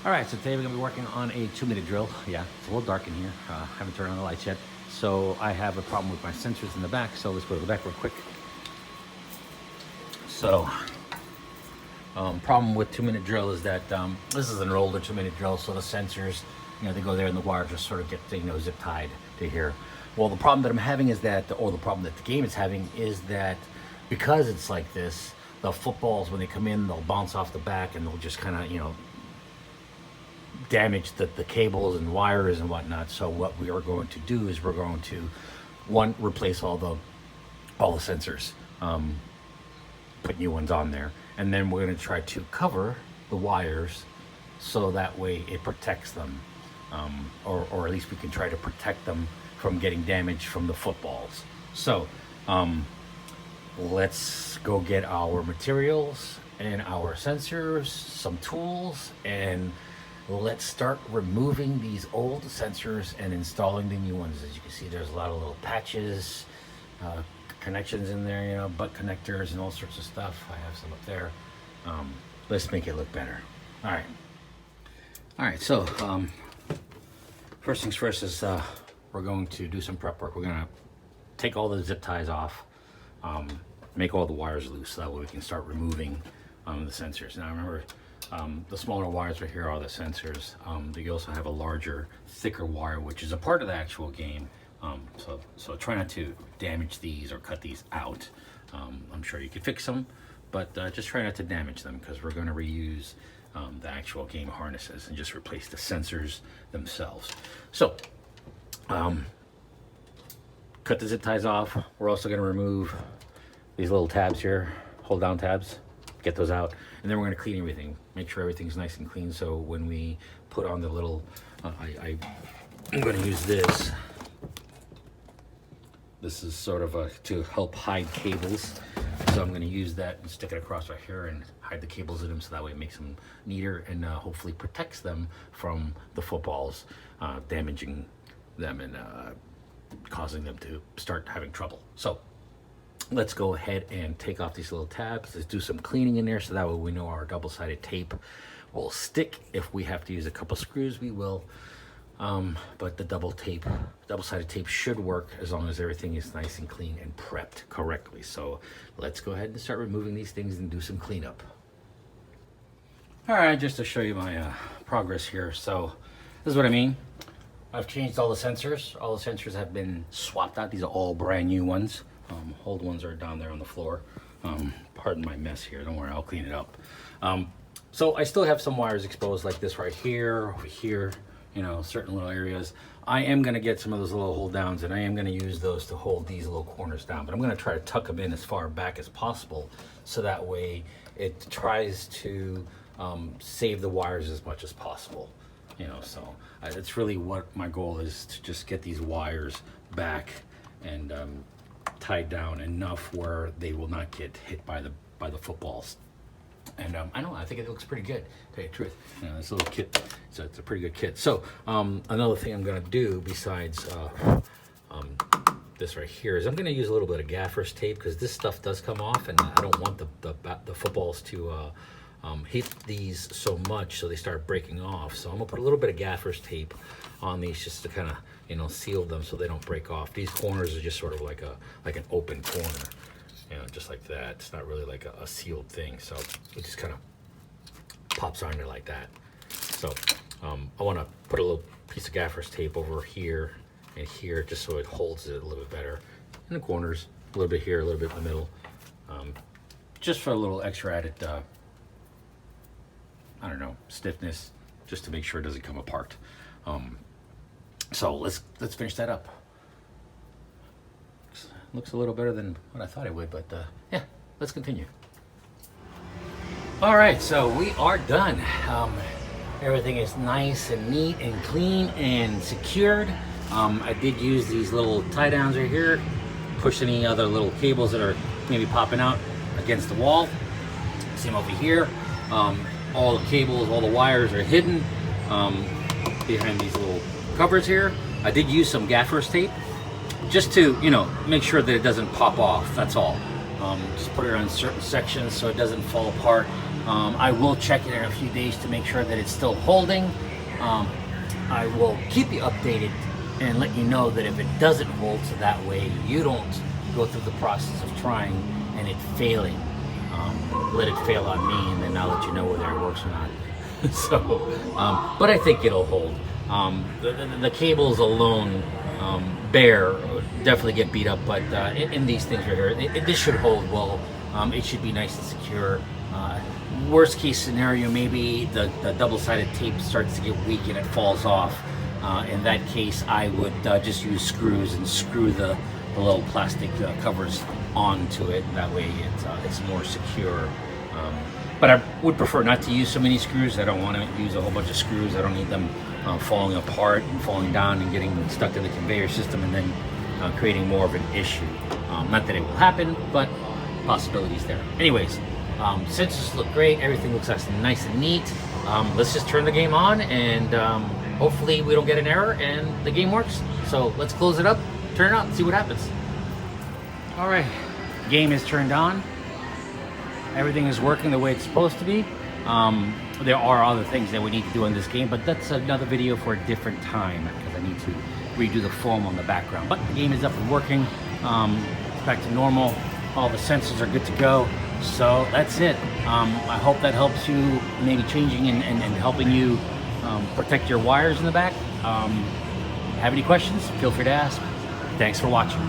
All right, so today we're gonna be working on a 2-minute drill. Yeah, it's a little dark in here. Haven't turned on the lights yet. So I have a problem with my sensors in the back. So let's go to the back real quick. So, problem with 2-minute drill is that this is an older 2-minute drill. So the sensors, they go there and the wires just sort of get, zip tied to here. Well, the problem that I'm having is that, or the problem that the game is having is that because it's like this, the footballs, when they come in, they'll bounce off the back and they'll just kind of, damage the cables and wires and whatnot. So what we are going to do is we're going to replace all the sensors, put new ones on there, and then we're going to try to cover the wires so that way it protects them, or at least we can try to protect them from getting damaged from the footballs. So let's go get our materials and our sensors, some tools, and let's start removing these old sensors and installing the new ones. As you can see, there's a lot of little patches, connections in there, butt connectors and all sorts of stuff. I have some up there. Let's make it look better. All right, so first things first is we're going to do some prep work. We're going to take all the zip ties off, make all the wires loose, so that way we can start removing the sensors. Now remember, the smaller wires right here are the sensors. They also have a larger, thicker wire, which is a part of the actual game. So try not to damage these or cut these out. I'm sure you could fix them, but just try not to damage them, because we're going to reuse the actual game harnesses and just replace the sensors themselves. So cut the zip ties off. We're also going to remove these little tabs here, hold down tabs. Get those out, and then we're going to clean everything, make sure everything's nice and clean. So when we put on the little, I'm going to use this. This is sort of to help hide cables. So I'm going to use that and stick it across right here and hide the cables in them, so that way it makes them neater and hopefully protects them from the footballs damaging them and causing them to start having trouble. So let's go ahead and take off these little tabs. Let's do some cleaning in there, so that way we know our double-sided tape will stick. If we have to use a couple screws, we will. But the double-sided tape should work as long as everything is nice and clean and prepped correctly. So let's go ahead and start removing these things and do some cleanup. All right, just to show you my progress here. So this is what I mean. I've changed all the sensors. All the sensors have been swapped out. These are all brand new ones. Old ones are down there on the floor. Pardon my mess here. Don't worry, I'll clean it up. So I still have some wires exposed like this right here, over here, certain little areas. I am going to get some of those little hold downs, and I am going to use those to hold these little corners down. But I'm going to try to tuck them in as far back as possible, so that way it tries to save the wires as much as possible. So it's really what my goal is, to just get these wires back and tied down enough where they will not get hit by the footballs. And I think it looks pretty good, to tell you the truth. This little kit, so it's a pretty good kit. So another thing I'm going to do besides this right here is I'm going to use a little bit of gaffer's tape, because this stuff does come off, and I don't want the footballs to hit these so much so they start breaking off. So I'm gonna put a little bit of gaffer's tape on these, just to kind of seal them so they don't break off. These corners are just sort of like an open corner, just like that. It's not really like a sealed thing, so it just kind of pops on there like that. So I want to put a little piece of gaffer's tape over here and here, just so it holds it a little bit better in the corners, a little bit here, a little bit in the middle, just for a little extra added stiffness, just to make sure it doesn't come apart. So let's finish that up. Looks a little better than what I thought it would, but yeah, let's continue. All right, so we are done. Everything is nice and neat and clean and secured. I did use these little tie downs right here, push any other little cables that are maybe popping out against the wall. Same over here. All the cables, all the wires are hidden behind these little covers here. I did use some gaffer's tape just to, make sure that it doesn't pop off. That's all. Just put it on certain sections so it doesn't fall apart I will check it in a few days to make sure that it's still holding. I will keep you updated and let you know that if it doesn't hold, so that way you don't go through the process of trying and it failing. Let it fail on me, and then I'll let you know whether it works or not. So, but I think it'll hold. The cables alone, bare, definitely get beat up, but in these things right here, this should hold well. It should be nice and secure. Worst case scenario, maybe the double-sided tape starts to get weak and it falls off. In that case, I would just use screws and screw the little plastic covers onto it. That way it's more secure. But I would prefer not to use so many screws. I don't want to use a whole bunch of screws. I don't need them falling apart and falling down and getting stuck to the conveyor system and then creating more of an issue. Not that it will happen, but possibilities there. Anyways, sensors look great. Everything looks nice and neat. Let's just turn the game on, and hopefully we don't get an error and the game works. So let's close it up, turn it on, see what happens. All right, game is turned on. Everything is working the way it's supposed to be. There are other things that we need to do in this game, but that's another video for a different time because I need to redo the foam on the background. But the game is up and working. It's back to normal. All the sensors are good to go. So that's it. I hope that helps you, maybe changing and helping you protect your wires in the back. Have any questions? Feel free to ask. Thanks for watching.